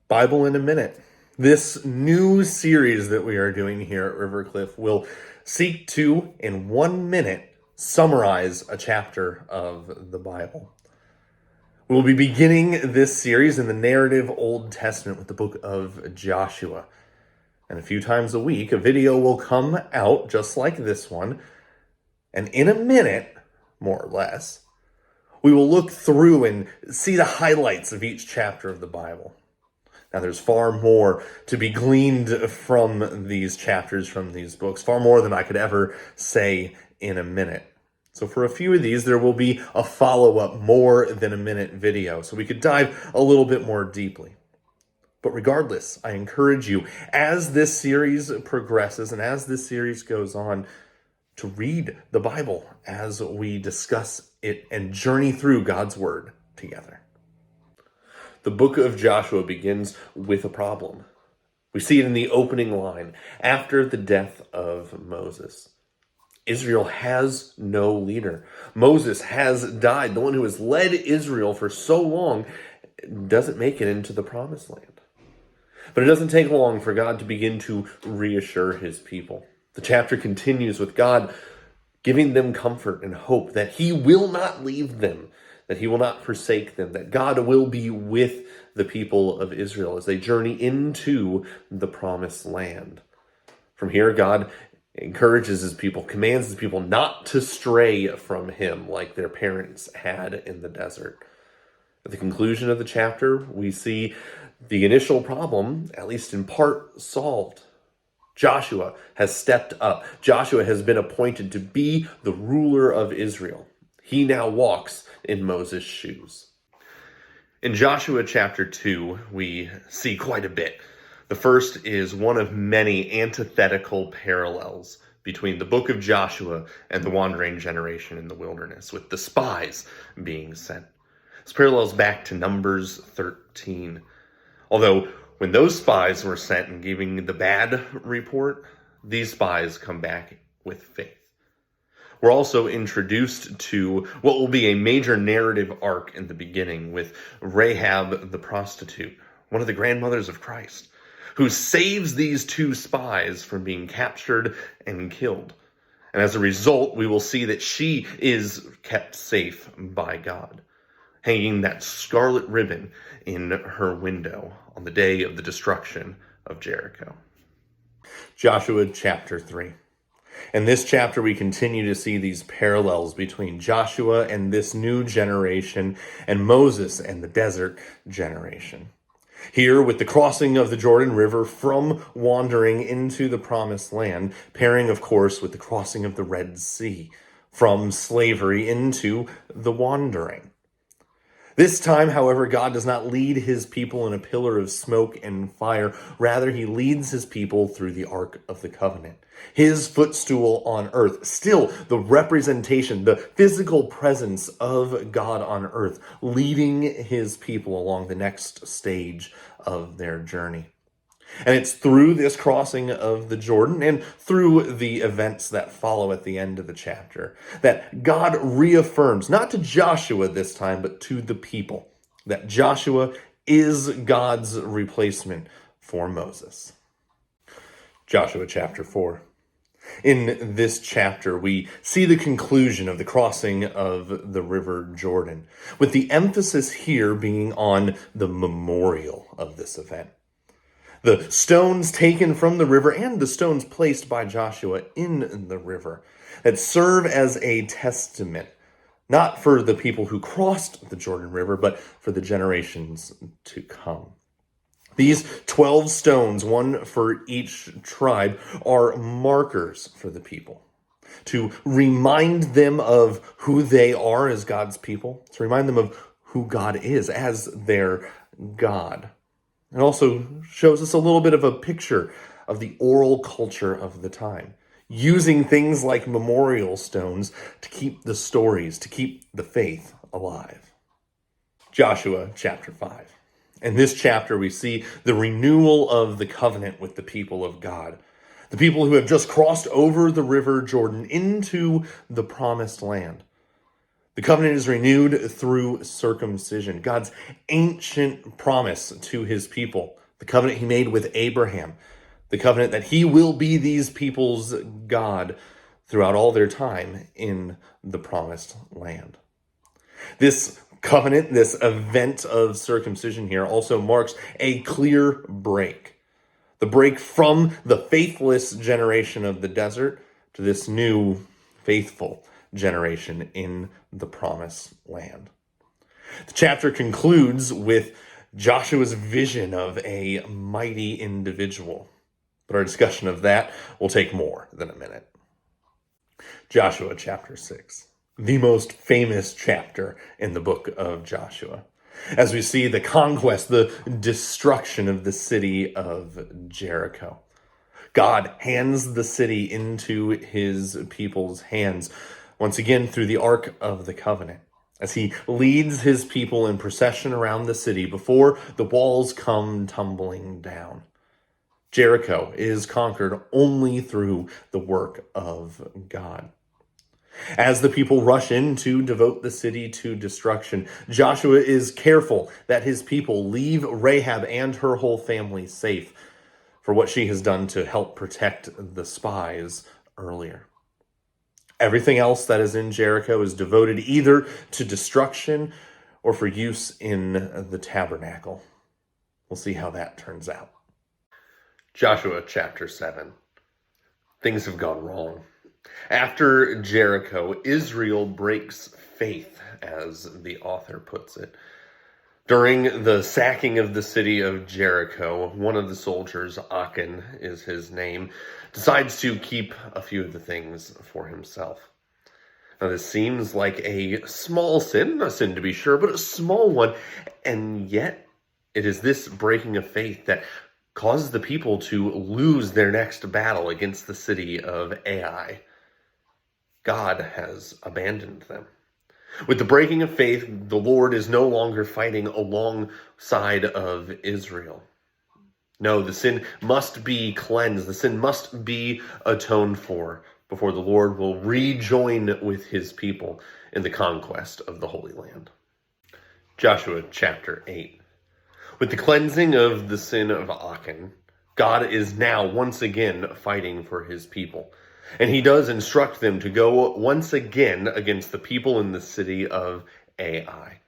Bible in a Minute. This new series that we are doing here at Rivercliff will seek to, in 1 minute, summarize a chapter of the Bible. We'll be beginning this series in the narrative Old Testament with the book of Joshua. And a few times a week, a video will come out just like this one. And in a minute, more or less, we will look through and see the highlights of each chapter of the Bible. Now, there's far more to be gleaned from these chapters, from these books, far more than I could ever say in a minute. So for a few of these, there will be a follow-up more than a minute video, so we could dive a little bit more deeply. But regardless, I encourage you, as this series progresses and as this series goes on, to read the Bible as we discuss it and journey through God's Word together. The book of Joshua begins with a problem. We see it in the opening line, after the death of Moses. Israel has no leader. Moses has died. The one who has led Israel for so long doesn't make it into the promised land. But it doesn't take long for God to begin to reassure his people. The chapter continues with God giving them comfort and hope that he will not leave them, that he will not forsake them, that God will be with the people of Israel as they journey into the promised land. From here, God encourages his people, commands his people not to stray from him like their parents had in the desert. At the conclusion of the chapter, we see the initial problem, at least in part, solved. Joshua has stepped up. Joshua has been appointed to be the ruler of Israel. He now walks in Moses' shoes. In Joshua chapter 2, we see quite a bit. The first is one of many antithetical parallels between the book of Joshua and the wandering generation in the wilderness, with the spies being sent. This parallels back to Numbers 13. Although when those spies were sent and giving the bad report, these spies come back with faith. We're also introduced to what will be a major narrative arc in the beginning with Rahab the prostitute, one of the grandmothers of Christ, who saves these two spies from being captured and killed. And as a result, we will see that she is kept safe by God, hanging that scarlet ribbon in her window on the day of the destruction of Jericho. Joshua chapter 3. In this chapter, we continue to see these parallels between Joshua and this new generation and Moses and the desert generation. Here, with the crossing of the Jordan River from wandering into the promised land, pairing, of course, with the crossing of the Red Sea from slavery into the wandering. This time, however, God does not lead his people in a pillar of smoke and fire. Rather, he leads his people through the Ark of the Covenant, his footstool on earth, still the representation, the physical presence of God on earth, leading his people along the next stage of their journey. And it's through this crossing of the Jordan and through the events that follow at the end of the chapter that God reaffirms, not to Joshua this time, but to the people, that Joshua is God's replacement for Moses. Joshua chapter 4. In this chapter, we see the conclusion of the crossing of the River Jordan, with the emphasis here being on the memorial of this event. The stones taken from the river and the stones placed by Joshua in the river that serve as a testament, not for the people who crossed the Jordan River, but for the generations to come. These 12 stones, one for each tribe, are markers for the people, to remind them of who they are as God's people, to remind them of who God is as their God. It also shows us a little bit of a picture of the oral culture of the time, using things like memorial stones to keep the stories, to keep the faith alive. Joshua chapter 5. In this chapter, we see the renewal of the covenant with the people of God, the people who have just crossed over the river Jordan into the promised land. The covenant is renewed through circumcision, God's ancient promise to his people, the covenant he made with Abraham, the covenant that he will be these people's God throughout all their time in the promised land. This covenant, this event of circumcision here, also marks a clear break. The break from the faithless generation of the desert to this new faithful generation in the promised land. The chapter concludes with Joshua's vision of a mighty individual. But our discussion of that will take more than a minute. Joshua chapter 6, the most famous chapter in the book of Joshua, as we see the conquest, the destruction of the city of Jericho. God hands the city into his people's hands, once again through the Ark of the Covenant, as he leads his people in procession around the city before the walls come tumbling down. Jericho is conquered only through the work of God. As the people rush in to devote the city to destruction, Joshua is careful that his people leave Rahab and her whole family safe for what she has done to help protect the spies earlier. Everything else that is in Jericho is devoted either to destruction or for use in the tabernacle. We'll see how that turns out. Joshua chapter 7. Things have gone wrong. After Jericho, Israel breaks faith, as the author puts it. During the sacking of the city of Jericho, one of the soldiers, Achan is his name, decides to keep a few of the things for himself. Now, this seems like a small sin, a sin to be sure, but a small one, and yet it is this breaking of faith that causes the people to lose their next battle against the city of Ai. God has abandoned them. With the breaking of faith, the Lord is no longer fighting alongside of Israel. No, the sin must be cleansed. The sin must be atoned for before the Lord will rejoin with his people in the conquest of the Holy Land. Joshua chapter 8. With the cleansing of the sin of Achan, God is now once again fighting for his people. And he does instruct them to go once again against the people in the city of Ai.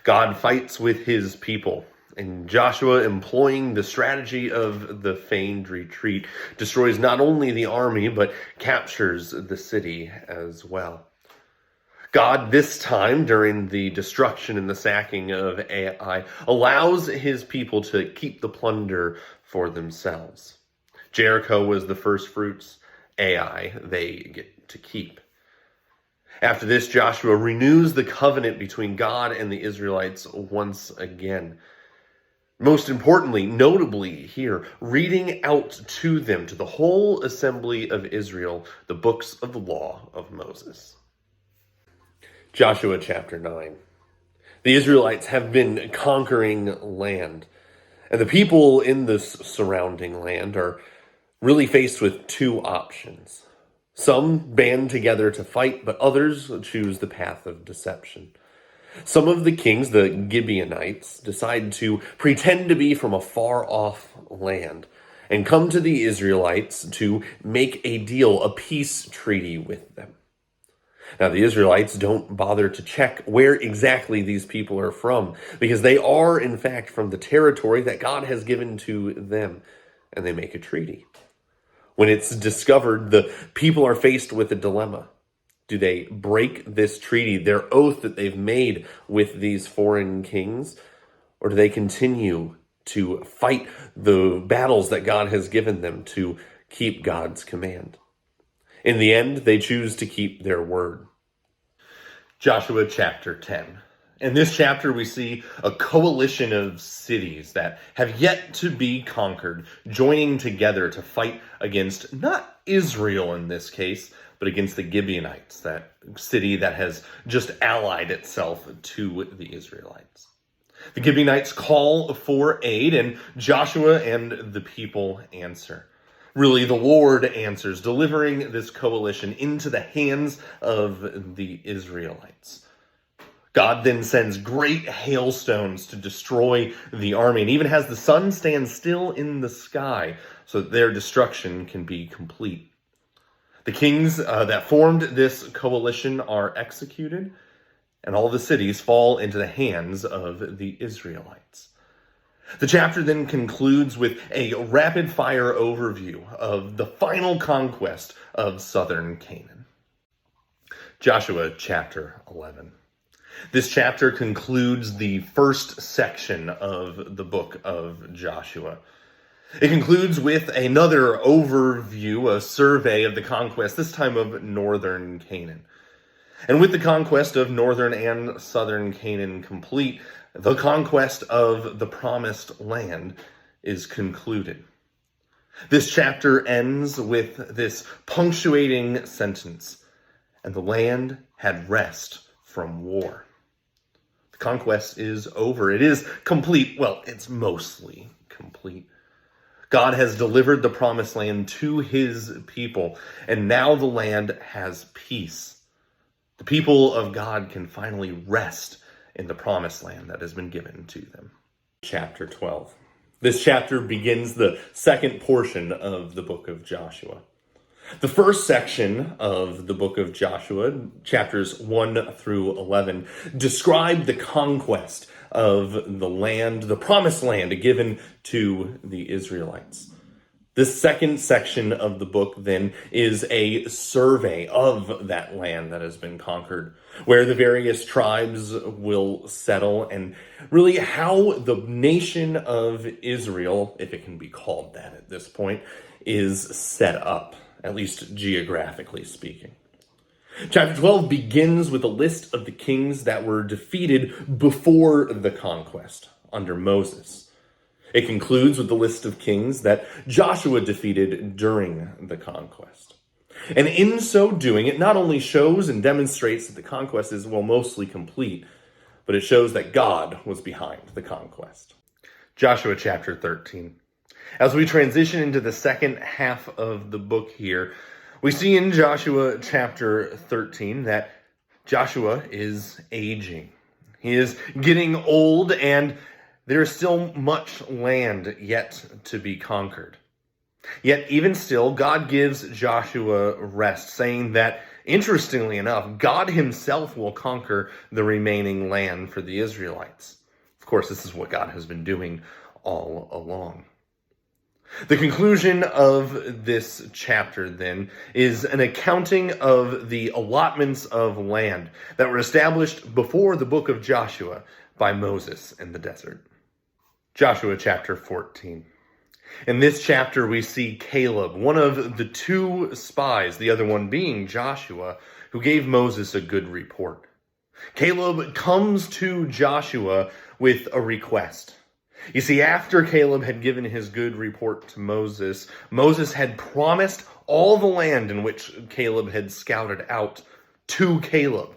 God fights with his people, and Joshua, employing the strategy of the feigned retreat, destroys not only the army, but captures the city as well. God, this time, during the destruction and the sacking of Ai, allows his people to keep the plunder for themselves. Jericho was the first fruits. Ai they get to keep. After this, Joshua renews the covenant between God and the Israelites once again. Most importantly, notably here, reading out to them, to the whole assembly of Israel, the books of the law of Moses. Joshua chapter 9. The Israelites have been conquering land, and the people in this surrounding land are really faced with two options. Some band together to fight, but others choose the path of deception. Some of the kings, the Gibeonites, decide to pretend to be from a far-off land and come to the Israelites to make a deal, a peace treaty with them. Now, the Israelites don't bother to check where exactly these people are from, because they are, in fact, from the territory that God has given to them, and they make a treaty. When it's discovered, the people are faced with a dilemma. Do they break this treaty, their oath that they've made with these foreign kings, or do they continue to fight the battles that God has given them to keep God's command? In the end, they choose to keep their word. Joshua chapter 10. In this chapter, we see a coalition of cities that have yet to be conquered, joining together to fight against not Israel in this case, but against the Gibeonites, that city that has just allied itself to the Israelites. The Gibeonites call for aid, and Joshua and the people answer. Really, the Lord answers, delivering this coalition into the hands of the Israelites, God then sends great hailstones to destroy the army and even has the sun stand still in the sky so that their destruction can be complete. The kings that formed this coalition are executed, and all the cities fall into the hands of the Israelites. The chapter then concludes with a rapid-fire overview of the final conquest of southern Canaan. Joshua chapter 11. This chapter concludes the first section of the book of Joshua. It concludes with another overview, a survey of the conquest, this time of northern Canaan. And with the conquest of northern and southern Canaan complete, the conquest of the promised land is concluded. This chapter ends with this punctuating sentence, "And the land had rest from war." The conquest is over. It is complete. Well, it's mostly complete. God has delivered the promised land to his people, and now the land has peace. The people of God can finally rest in the promised land that has been given to them. Chapter 12. This chapter begins the second portion of the book of Joshua. The first section of the book of Joshua, chapters 1 through 11, describe the conquest of the land, the promised land given to the Israelites. This second section of the book then is a survey of that land that has been conquered, where the various tribes will settle and really how the nation of Israel, if it can be called that at this point, is set up, at least geographically speaking. Chapter 12 begins with a list of the kings that were defeated before the conquest under Moses. It concludes with the list of kings that Joshua defeated during the conquest. And in so doing, it not only shows and demonstrates that the conquest is, well, mostly complete, but it shows that God was behind the conquest. Joshua chapter 13. As we transition into the second half of the book here, we see in Joshua chapter 13 that Joshua is aging. He is getting old, and there is still much land yet to be conquered. Yet even still, God gives Joshua rest, saying that, interestingly enough, God himself will conquer the remaining land for the Israelites. Of course, this is what God has been doing all along. The conclusion of this chapter, then, is an accounting of the allotments of land that were established before the book of Joshua by Moses in the desert. Joshua chapter 14. In this chapter, we see Caleb, one of the two spies, the other one being Joshua, who gave Moses a good report. Caleb comes to Joshua with a request. You see, after Caleb had given his good report to Moses, Moses had promised all the land in which Caleb had scouted out to Caleb.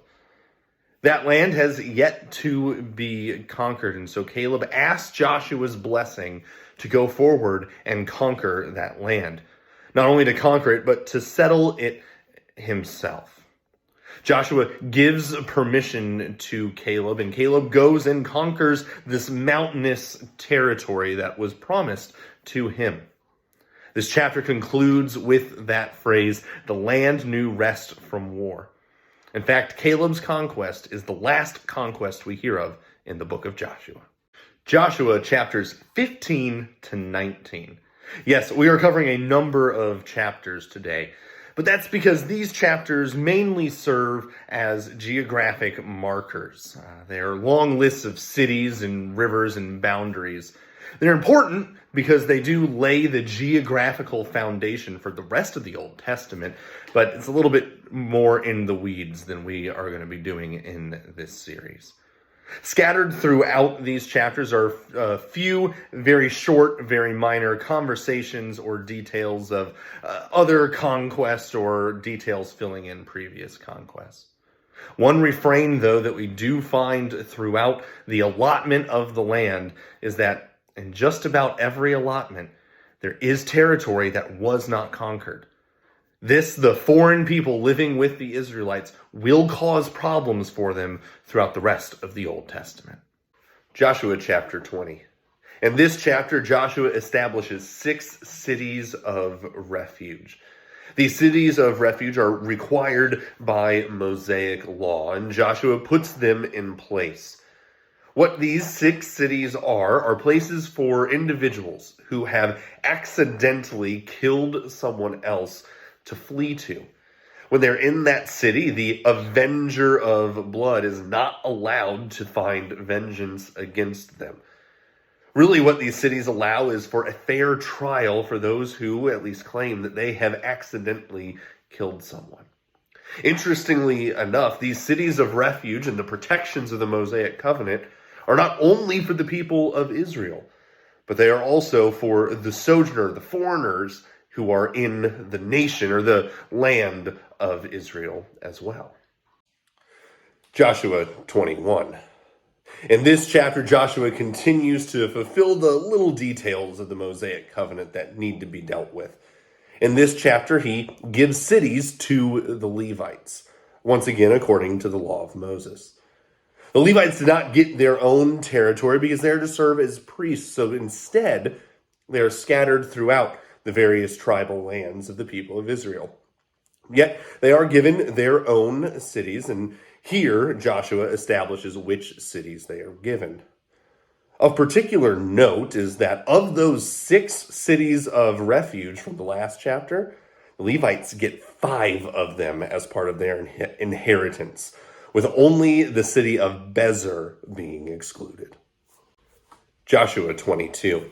That land has yet to be conquered, and so Caleb asked Joshua's blessing to go forward and conquer that land. Not only to conquer it, but to settle it himself. Joshua gives permission to Caleb, and Caleb goes and conquers this mountainous territory that was promised to him. This chapter concludes with that phrase, "The land knew rest from war." In fact, Caleb's conquest is the last conquest we hear of in the book of Joshua. Joshua chapters 15 to 19. Yes, we are covering a number of chapters today, but that's because these chapters mainly serve as geographic markers. They are long lists of cities and rivers and boundaries. They're important because they do lay the geographical foundation for the rest of the Old Testament, but it's a little bit more in the weeds than we are going to be doing in this series. Scattered throughout these chapters are a few very short, very minor conversations or details of other conquests or details filling in previous conquests. One refrain, though, that we do find throughout the allotment of the land is that in just about every allotment, there is territory that was not conquered. The foreign people living with the Israelites, will cause problems for them throughout the rest of the Old Testament. Joshua chapter 20. In this chapter, Joshua establishes 6 cities of refuge. These cities of refuge are required by Mosaic law, and Joshua puts them in place. What these 6 cities are places for individuals who have accidentally killed someone else to flee to. When they're in that city, the avenger of blood is not allowed to find vengeance against them. Really, what these cities allow is for a fair trial for those who at least claim that they have accidentally killed someone. Interestingly enough, these cities of refuge and the protections of the Mosaic covenant are not only for the people of Israel, but they are also for the sojourner, the foreigners who are in the nation or the land of Israel as well. Joshua 21. In this chapter, Joshua continues to fulfill the little details of the Mosaic covenant that need to be dealt with. In this chapter, he gives cities to the Levites, once again according to the law of Moses. The Levites did not get their own territory because they are to serve as priests, so instead, they are scattered throughout the various tribal lands of the people of Israel. Yet, they are given their own cities, and here Joshua establishes which cities they are given. Of particular note is that of those 6 cities of refuge from the last chapter, the Levites get 5 of them as part of their inheritance, with only the city of Bezer being excluded. Joshua 22.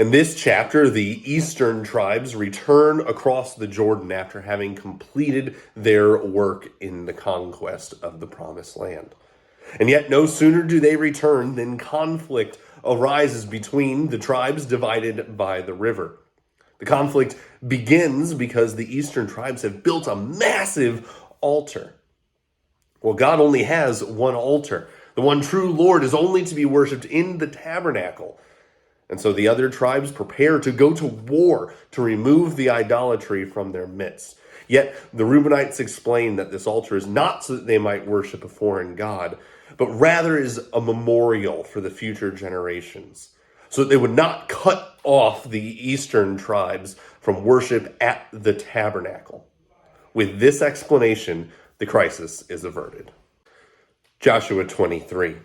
In this chapter, the eastern tribes return across the Jordan after having completed their work in the conquest of the Promised Land. And yet, no sooner do they return than conflict arises between the tribes divided by the river. The conflict begins because the eastern tribes have built a massive altar. Well, God only has one altar. The one true Lord is only to be worshipped in the tabernacle. And so the other tribes prepare to go to war to remove the idolatry from their midst. Yet the Reubenites explain that this altar is not so that they might worship a foreign god, but rather is a memorial for the future generations, so that they would not cut off the eastern tribes from worship at the tabernacle. With this explanation, the crisis is averted. Joshua 23.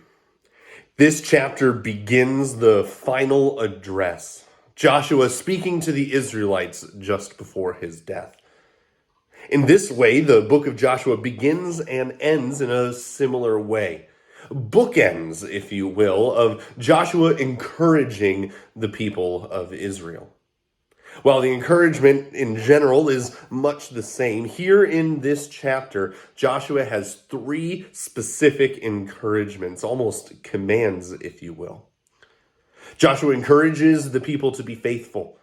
This chapter begins the final address, Joshua speaking to the Israelites just before his death. In this way, the book of Joshua begins and ends in a similar way. Bookends, if you will, of Joshua encouraging the people of Israel. While the encouragement in general is much the same, here in this chapter, Joshua has 3 specific encouragements, almost commands, if you will. Joshua encourages the people to be faithful.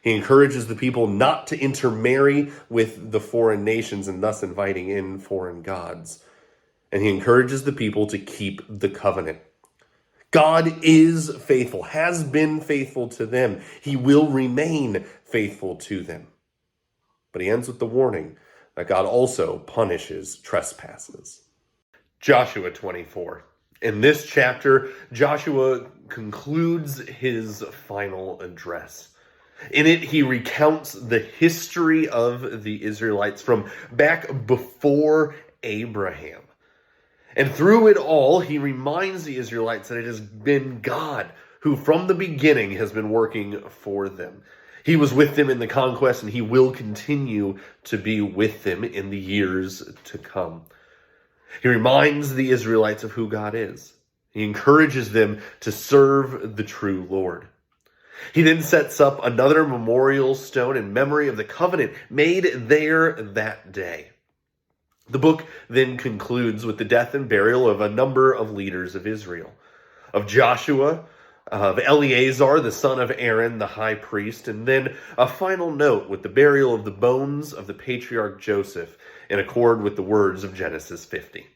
He encourages the people not to intermarry with the foreign nations and thus inviting in foreign gods. And he encourages the people to keep the covenant. God is faithful, has been faithful to them. He will remain faithful to them. But he ends with the warning that God also punishes trespasses. Joshua 24. In this chapter, Joshua concludes his final address. In it, he recounts the history of the Israelites from back before Abraham. And through it all, he reminds the Israelites that it has been God who from the beginning has been working for them. He was with them in the conquest, and he will continue to be with them in the years to come. He reminds the Israelites of who God is. He encourages them to serve the true Lord. He then sets up another memorial stone in memory of the covenant made there that day. The book then concludes with the death and burial of a number of leaders of Israel, of Joshua, of Eleazar, the son of Aaron, the high priest, and then a final note with the burial of the bones of the patriarch Joseph in accord with the words of Genesis 50.